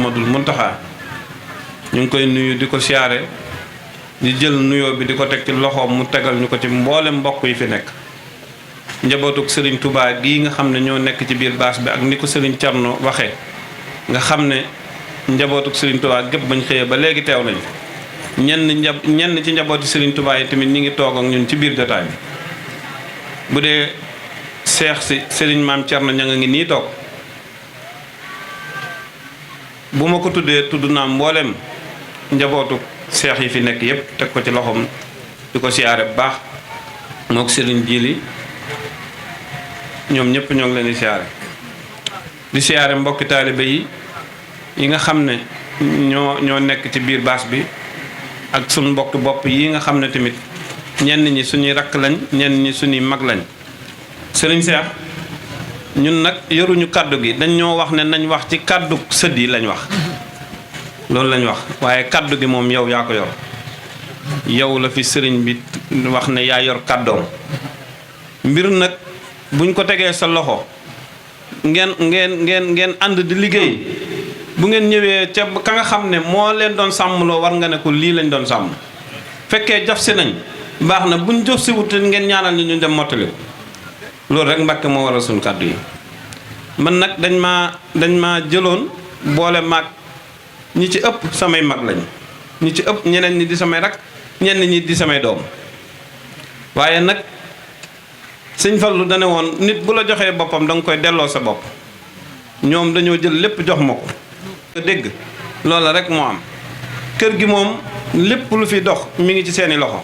Mouhamadul Mountakha ñu ngi koy nuyu di ko siyaare di jël nuyoo bi di ko teg ci loxoom mu tegal ñu ko ci mboolem mbokk yi fi nekk njabootuk Serigne Touba gii nga xam ne ñoo nekk ci biir baas bi ak ni ko Serigne Thierno waxee nga xam ne njabootuk Serigne Touba gépp bañ xëyee ba léegi teew nañ ñenn ci njabooti Serigne Touba yi tamit ñi ngi toog ak ñun ci biir jotaay bi bu dee seex si Serigne Maam Thierno ña nga ngi nii toog bu ma ko tuddee tudd naa mboolem njabootuk seex yi fi nekk yépp teg ko ci loxoom di ko siyaare bu baax mook Serigne Jili ñoom ñëpp ñoo ngi leen di siyaare mbokki taalibe yi nga xam ne ñoo nekk ci biir baas bi ak suñ mbokki bopp yi nga xam ne tamit ñenn ñi suñuy rakk lañ ñenn ñi suñuy mag lañ sëriñ Seex ñun nag yoruñu kàddu gi dañ ñoo wax ne nañ wax ci kàddu sët yi lañ wax loolu lañ wax waaye kàddu gi moom yow yaa ko yor yow la fi sëriñ bi wax ne yaa yor kàddoom mbir nag buñ ko tegee sa loxo ngeen ànd di liggéey bu ngeen ñëwee ca ka nga xam ne moo leen doon sàmmloo war nga ne ko lii lañ doon sàmm fekkee jaf si nañ baax na buñ jëf si wut ngeen ñaanal ñu dem mottali loolu rek Mbàkke moo waral suñu kàddu yi man nag dañ maa jëloon boole maag ñi ci ëpp samay mag lañ ñi ci ëpp ñeneen ñi di samay rak ñenn ñi di samay doom waaye nag sëñ Fallu dane woon nit bu la joxee boppam da nga koy delloo sa bopp ñoom dañoo jël lépp jox ma ko dégg loola rek moo am kër gi moom lépp lu fi dox mi ngi ci seeni loxo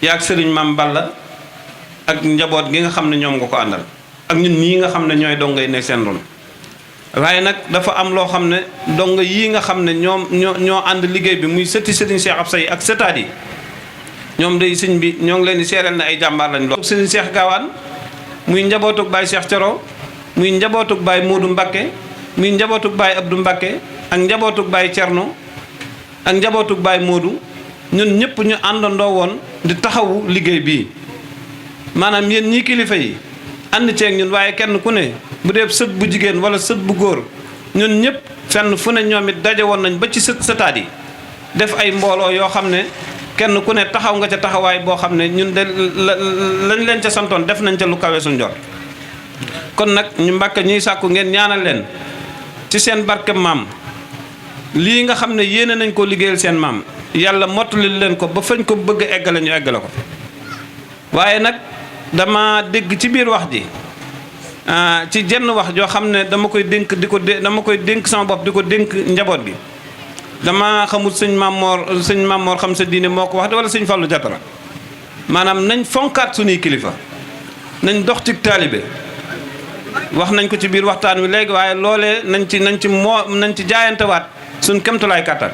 yaag sëriñ Maam Balla ak njaboot gi nga xam ne ñoom nga ko àndal ak ñun ñii nga xam ne ñooy donga yi nekk seen ron waaye nag dafa am loo xam ne donga yii nga xam ne ñoo ànd liggéey bi muy sëti sëriñ Cheikh Absa yi ak sëtaat yi ñoom day sëñ bi ñoo ngi leen di seereel ne ay jàmbaar lañ lool sëriñ Cheikh Gaawaan muy njabootug Baye Cheikh Coro muy njabootug Baye Moodu Mbakke muy njabootug Baye Abdou Mbakke ak njabootug Baye Cerno ak njabootug Baye Moodu ñun ñëpp ñu àndandoo woon di taxawu liggéey bii maanaam yéen ñii kilifa yi ànd ceeg ñun waaye kenn ku ne bu dee sët bu jigéen wala sët bu góor ñun ñëpp fenn fu ne ñoom it daje woon nañ ba ci sëtaat yi def ay mbooloo yoo xam ne kenn ku ne taxaw nga ca taxawaay boo xam ne ñun de lañ leen ca santoon def nañ ca lu kawe suñ jot kon nag ñu Mbàkke ñuy sàkku ngeen ñaanal leen ci seen barke maam lii nga xam ne yéene nañ koo liggéeyal seen maam yàlla mottali leen ko ba fañ ko bëgg a eggale ñu eggale ko waaye nag dama dégg ci biir wax ji ci jenn wax joo xam ne dama koy dénk sama bopp di ko dénk njaboot gi dama xamul sëñ Mamor xam sa diine moo ko wax de wala sëñ Fallu Jatara maanaam nañ fonkaat suñuy kilifa nañ dox ci taalibe wax nañ ko ci biir waxtaan wi léegi waaye loolee nañ ci jaayantewaat suñ kemtulaay kàttan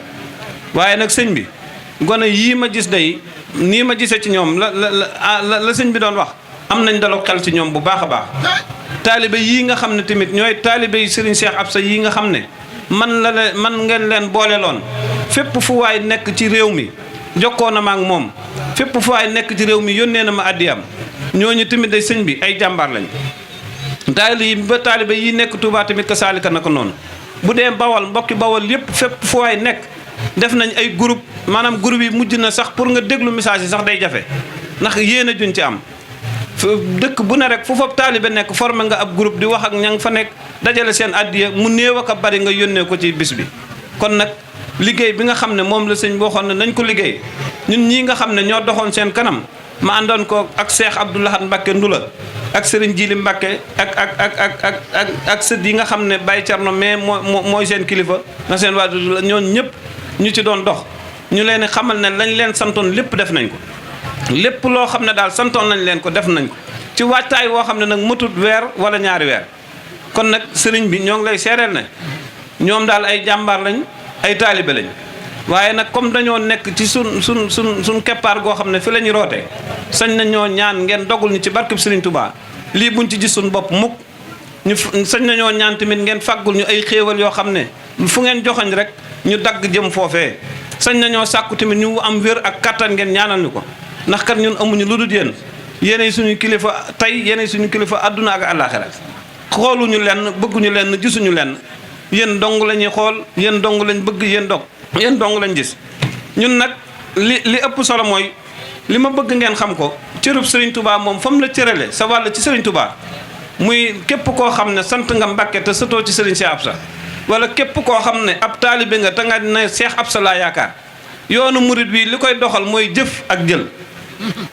waaye nag sëñ bi gone yii ma gis day nii ma gisee ci ñoom la sëñ bi doon wax am nañ daloo xel ci ñoom bu baax a baax taalibe yii nga xam ne tamit ñooy taalibe yi Serigne Cheikh Absa yii nga xam ne man ngeen leen boole loon fépp fu waay nekk ci réew mi jokkoo na ma ak moom fépp fu waay nekk ci réew mi yónnee na ma àddiyam ñooñu tamit day sëñ bi ay jàmbaar lañ taalibe yi nekk Touba tamit ka saalika naka noonu bu dee bawal mbokki bawal yépp fépp fu waay nekk def nañ ay groupe maanaam groupe yi mujj na sax pour nga déglu message yi sax day jafe ndax yéen a juñ ci am dëkk bu ne rek fu fab taalibe nekk formé nga ab groupe di wax ak ña nga fa nekk dajale seen addiya mu néew ak a bari nga yónnee ko ci bis bi kon nag liggéey bi nga xam ne moom la sëñ boo xoon ne nañ ko liggéey ñun ñii nga xam ne ñoo doxoon seen kanam ma àndoon ko ak Cheikh Abdou Lahad Mbacké Ndula ak Serigne Jili Mbacké ak sët yi nga xam ne Baye Thierno mais mooy seen kilifa na seen waa la ñoon ñëpp ñu ci doon dox ñu leen xamal ne lañ leen santoon lépp def nañ ko lépp loo xam ne daal santoon nañ leen ko def nañ ko ci waajtaay woo xam ne nag matut weer wala ñaari weer kon nag sëriñ bi ñoo ngi lay seereel ne ñoom daal ay jàmbaar lañ ay taalibe lañ waaye nag comme dañoo nekk ci sun keppaar goo xam ne fi la ñu rootee sañ nañoo ñaan ngeen dogul ñu ci barkeb Sëriñ Tuubaa lii buñ ci gis suñ bopp mukk ñu sañ nañoo ñaan tamit ngeen fàggul ñu ay xéewal yoo xam ne fu ngeen joxañ rek ñu dagg jëm foofee sañ nañoo sàkku tamit ñu am wér ak kattan ngeen ñaanal ñu ko ndax kat ñun amuñu lu dul yéen yéenay suñu kilifa tey yéenay suñu kilifa àdduna ak àllaaxira xooluñu lenn bëgguñu lenn gisuñu lenn yéen dong la ñuy xool yéen dong lañ bëgg yéen dong lañ gis ñun nag li ëpp solo mooy li ma bëgg ngeen xam ko cërub Serigne Touba moom fa mu la cërale sa wàll ci Serigne Touba muy képp koo xam ne sant nga Mbàkke te sëtoo ci Serigne Cheikh Absa wala képp koo xam ne ab taalibe nga te nga ne Cheikh Absa laa yaakaar yoonu murit bi li koy doxal mooy jëf ak jël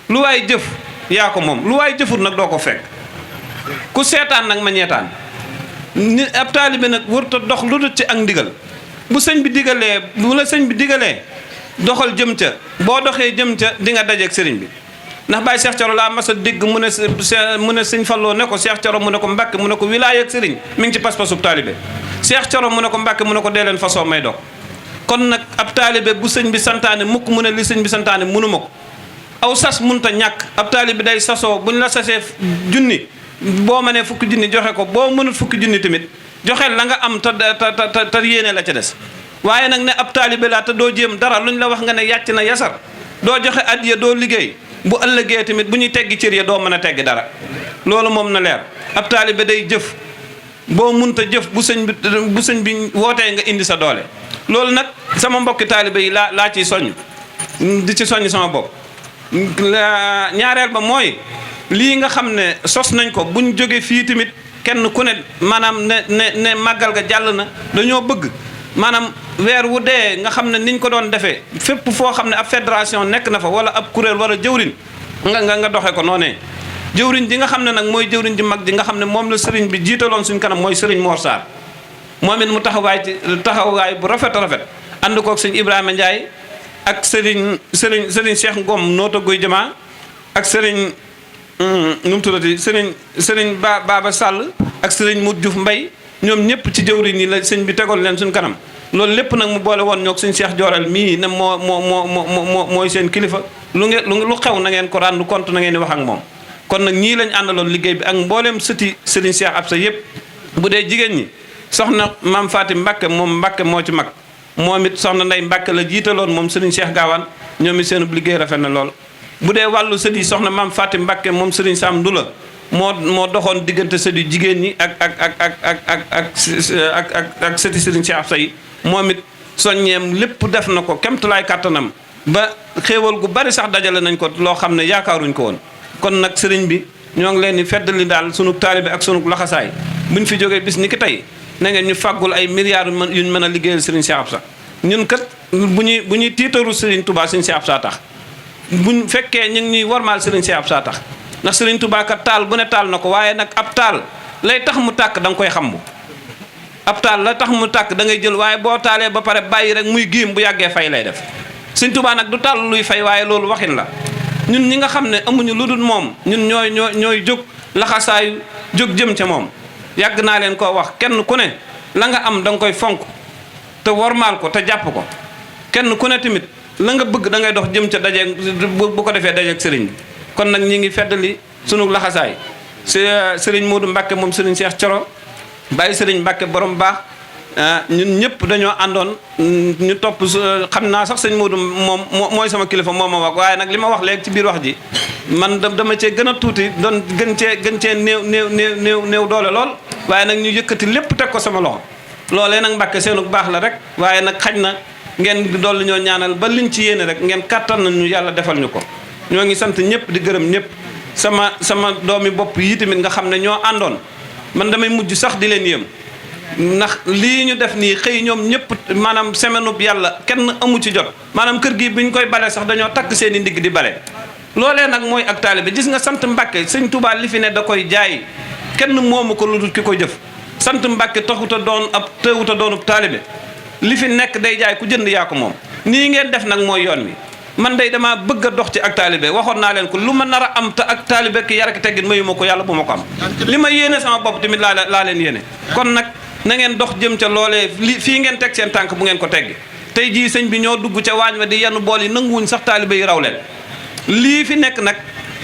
lu waay jëf yaa ko moom lu waay jëfut nag doo ko fekk ku seetaan nag ma ñeetaan ni ab taalibe nag warut a dox lu dul ci ak ndigal bu sëñ bi digalee doxal jëm ca boo doxee jëm ca di nga dajeeg sëriñ bi ndax Baye Cheikh Thioro laa mas a dégg mu ne sëñ Fallou ne ko Cheikh Thioro mu ne ko Mbàkke mu ne ko wilaaya ak sëriñ mi ngi ci pas-pasub taalibe Cheikh Thioro mu ne ko Mbàkke mu ne ko dee leen façon may dog kon nag ab taalibe bu sëñ bi santaane mukk mu ne li sëñ bi santaane mënu ma ko aw sas munta ñàkk ab taalibe day sasoo buñ la sasee junni boo mënee fukki junni joxe ko boo mënut fukki junni tamit joxeel la nga am te yéene la ca des waaye nag ne ab taalibe laa te doo jéem dara luñ la wax nga ne yàcc na yasar doo joxe addiya doo liggéey bu ëllëgee tamit bu ñuy teggi cër ya doo mën a teggi dara loolu moom na leer ab taalibe day jëf boo munta jëf bu sëñ bi wootee nga indi sa doole loolu nag sama mbokki taalibe yi laa ciy soññ di ci soññ sama bopp ñaareel ba mooy lii nga xam ne sos nañ ko buñ jógee fii tamit kenn ku ne maanaam ne màggal ga jàll na dañoo bëgg maanaam weer wu dee nga xam ne niñ ko doon defee fépp foo xam ne ab fédération nekk na fa wala ab kuréel wala jëwriñ nga doxee ko noonee jëwriñ ji nga xam ne nag mooy jëwriñ ji mag ji nga xam ne moom la sëriñ bi jiitaloon suñ kanam mooy sëriñ Mor Sarr moom it mu taxawaay bu rafet ànd koog sëñ Ibrahima Ndiaye ak sëriñ Cheikh Ngom noota guy jamaa ak sëriñ nu mu tuddati sëriñ Baba Sall ak sëriñ Modou Diouf Mbaye ñoom ñëpp ci jëwriñ yi la sëñ bi tegoon leen suñ kanam loolu lépp nag mu boole woon ñoo suñ Cheikh Jooreel mii ne mooy seen kilifa lu xew na ngeen ko rendre compte na ngeen di wax ak moom kon nag ñii lañ àndaloon liggéey bi ak mbooleem sëti sëriñ Cheikh Absa yëpp bu dee jigéen ñi soxna maam Fatim Mbàkke moom Mbàkke moo ci mag moom it soxna Ndey Mbàkke la jiitaloon moom sëriñ Cheikh Gaawaan ñoom it seen liggéey rafet na lool bu dee wàllu sët yi soxna maam Fatim Mbàkke moom sëriñ Sam Ndula moo doxoon diggante sët yu jigéen ñi ak sëti sëriñ Cheikh Absa yi moom it soññeem lépp def na ko kemtulaay kàttanam ba xéewal gu bari sax dajale nañ ko loo xam ne yaakaaruñ ko woon kon nag sëriñ bi ñoo ngi leen di feddali daal sunu taalibe ak sunu laxasaay buñ fi jógee bis ni ki tey na ngeen ñu fàggul ay milliards yuñ mën a liggéeyal sëriñ Cheikh Absa ñun kat bu ñuy tiitaru sëriñ Touba sëriñ Cheikh Absa tax buñ fekkee ñu ngi ñuy warmaal sëriñ Cheikh Absa tax ndax sëriñ Touba kat taal bu ne taal na ko waaye nag ab taal lay tax mu tàkk da nga koy xam ab taal la tax mu tàkk da ngay jël waaye boo taalee ba pare bàyyi rek muy giim bu yàggee fay lay def sëriñ Touba nag du taal luy fay waaye loolu waxin la ñun ñi nga xam ne amuñu lu dul moom ñun ñooy jóg laxasaayu jóg jëm ca moom yàgg naa leen koo wax kenn ku ne la nga am da nga koy fonk te wormaal ko te jàpp ko kenn ku ne tamit la nga bëgg da ngay dox jëm ca dajeeg bu ko defee dajeeg sëriñ bi kon nag ñi ngi feddali sunu laxasaay sëriñ Modou Mbacke moom sëriñ Cheikh Thioro bàyyi sëriñ Mbacke borom baax ñun ñëpp dañoo àndoon ñu topp xam naa sax sëñ Modou moom mooy sama kilifa moo ma wax waaye nag li ma wax léegi ci biir wax ji man dama cee gën a tuuti doon gën cee néew doole lool waaye nag ñu yëkkati lépp teg ko sama loxo loolee nag Mbacke seenu baax la rek waaye nag xaj na ngeen dolli ñoo ñaanal ba liñ ci yéene rek ngeen kàttan nañu yàlla defal ñu ko ñoo ngi sant ñëpp di gërëm ñëpp sama doomi bopp yi tamit nga xam ne ñoo àndoon man damay mujj sax di leen yëm ndax lii ñu def nii xëy ñoom ñëpp maanaam semaine ub yàlla kenn amu ci jot maanaam kër gi bi ñu koy bale sax dañoo takk seen i ndigg di bale loolee nag mooy ak taalibe gis nga sant Mbàkke sëñ Touba li fi ne da koy jaay kenn moomu ko lu dul ki koy jëf sant Mbàkke taxuta doon ab teewuta doonub taalibe li fi nekk day jaay ku jënd yaa ko moom nii ngeen def nag mooy yoon wi man day dama bëgg a dox ci ak taalibe waxoon naa leen ko lu ma nar a am te ak taalibe ki yar ak teggin mayu ma ko yàlla bu ma ko am li ma yéene sama bopp tamit laa leen yéene kon nag na ngeen dox jëm ca loolee fii ngeen teg seen tànk bu ngeen ko teggi tey jii sëñ bi ñoo dugg ca waañ wa di yenn bool yi nanguwuñ sax taalibe yi raw leen lii fi nekk nag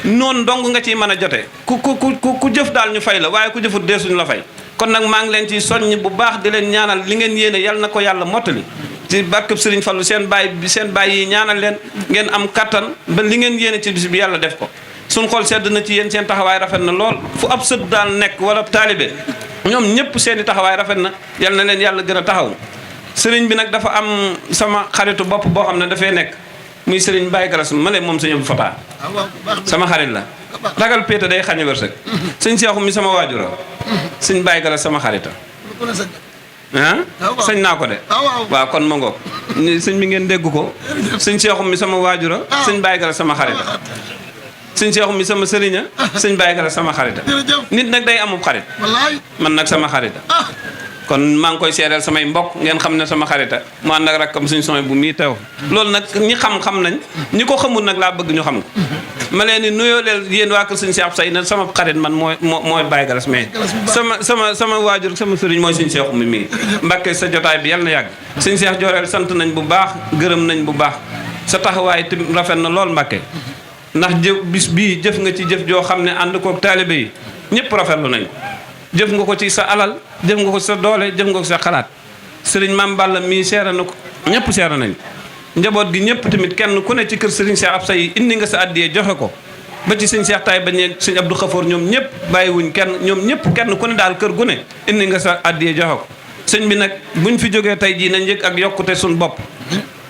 noonu dong nga ciy mën a jote ku jëf daal ñu fay la waaye ku jëfut dee suñu la fay kon nag maa ngi leen ciy soññ bu baax di leen ñaanal li ngeen yéene yal na ko yàlla mottali ci barkeb Sëriñ Fallu seen baay yi ñaanal leen ngeen am kattan ba li ngeen yéene ci bis bi yàlla def ko suñ xol sedd na ci yéen seen taxawaay rafet na lool fu ab sët daan nekk wala taalibe ñoom ñëpp seeni taxawaay rafet na yal na leen yàlla gën a taxaw sëriñ bi nag dafa am sama xaritu bopp boo xam ne dafay nekk muy sëriñ Baye Galas ma leen moom sëñ Abdou Fata sama xarit la ragal péete day xañe wërsëg sëñ Seexu mi sama waajura sëñ Baye Galas sama xarita sëñ naa ko de waaw kon ma ngoog sëñ bi ngeen dégg ko sëñ Seexu mi sama waajura sëñ Baye Galas sama xarita sëñ Seexu mi sama sëriña sëñ Baye Galas sama xarita nit nag day amub xarit man nag sama xarita kon maa ngi koy seedeel samay mbokk ngeen xam ne sama xarita mu ànd ak rakkam suñ son bu mii teew loolu nag ñi xam nañ ñi ko xamul nag laa bëgg ñu xam ko ma leen ni nuyoo leen yéen waa kër sëñ Cheikh Say na sama xarit man mooy Baye Galas mais sama waajur sama sëriñ mooy sëñ Cheikh mi Mbàkke sa jotaay bi yal na yàgg sëñ Cheikh Joreel sant nañ bu baax gërëm nañ bu baax sa taxawaay tim rafet na lool Mbàkke ndax bis bii jëf nga ci jëf joo xam ne ànd koog taalibe yi ñëpp rafetlu nañ jëf nga ko ci sa alal jëf nga ko ci sa doole jëf nga ko ci sa xalaat sëriñ Maam Balla mii seera na ko ñëpp seera nañ njaboot gi ñëpp tamit kenn ku ne ci kër sëriñ Cheikh Absa yi indi nga sa addiyee joxe ko ba ci sëñ Cheikh Tay ba ñeeg sëñ Abdou Khafour ñoom ñëpp bàyyiwuñ kenn ñoom ñëpp kenn ku ne daal kër gu ne indi nga sa addiyee joxe ko sëñ bi nag buñ fi jógee tey jii nañ yëg ak yokkute suñ bopp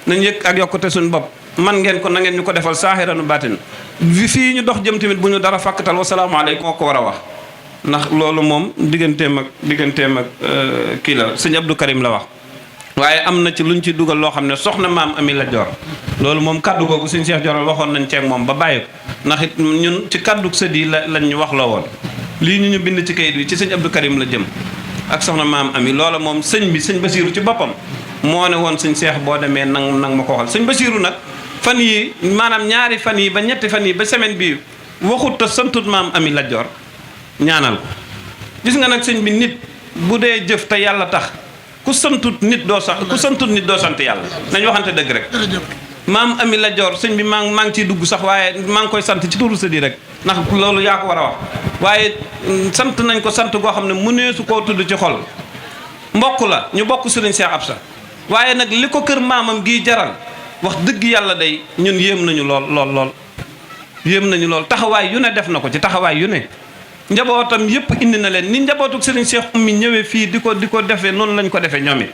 nañ yëg ak yokkute suñ bopp man ngeen ko na ngeen ñu ko defal saaxiranu baatin fii ñu dox jëm tamit bu ñu dara fàkkatal wasalaamaaleykum moo ko war a wax ndax loolu moom digganteem ak kii la sëñ Abdou Karim la wax waaye am na ci luñ ci dugal loo xam ne soxna maam Ami la Joor loolu moom kaddu googu sëñ Cheikh Joral waxoon nañ ceeg moom ba bàyyi ko ndax it ñun ci kaddu sët yi lañ ñu wax loo woon lii ñu bind ci kayit wi ci sëñ Abdou Karim la jëm ak soxna maam Ami loola moom sëñ Basiiru ci boppam moo ne woon sëñ Cheikh boo demee nang ma ko waxal sëñ Basiiru nag fan yi maanaam ñaari fan yi ba ñetti fan yi ba semaine bi waxut te santut maam Ami la Joor ñaanal ko gis nga nag sëñ bi nit bu dee jëf te yàlla tax ku santut nit doo sant yàlla nañ waxante dëgg rek maam Ami la Joor sëñ bi maa ngi ciy dugg sax waaye maa ngi koy sant ci turu sëdi rek ndax loolu yaa ko war a wax waaye sant nañ ko sant goo xam ne mu neesu koo tudd ci xol mbokk la ñu bokk sëriñ Cheikh Absa waaye nag li ko kër maamam gii jaral wax dëgg yàlla day ñun yéem nañu lool yéem nañu lool taxawaay yu ne def na ko ci taxawaay yu ne njabootam yëpp indi na leen ni njabootuk sëriñ Cheikh mi ñëwee fii di ko defee noonu lañ ko defee ñoom it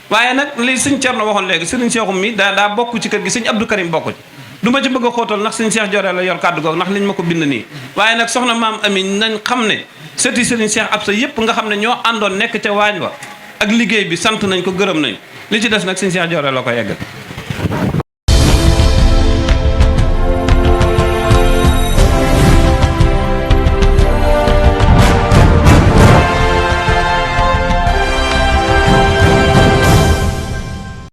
waaye nag li sëñ Cerno waxoon léegi sëriñ Cheikh mi daa bokk ci kër gi sëñ Abdou Karim bokk ci du ma ci bëgg a xóotal ndax sëñ Cheikh Joreel la yor kàddu googu ndax liñ ma ko bind nii waaye nag soxna maam Ami nañ xam ne sëti sëriñ Cheikh Absa yëpp nga xam ne ñoo àndoon nekk ca waañ wa ak liggéey bi sant nañ ko gërëm nañ li ci des nag sëñ Cheikh Joreel la ko yeggal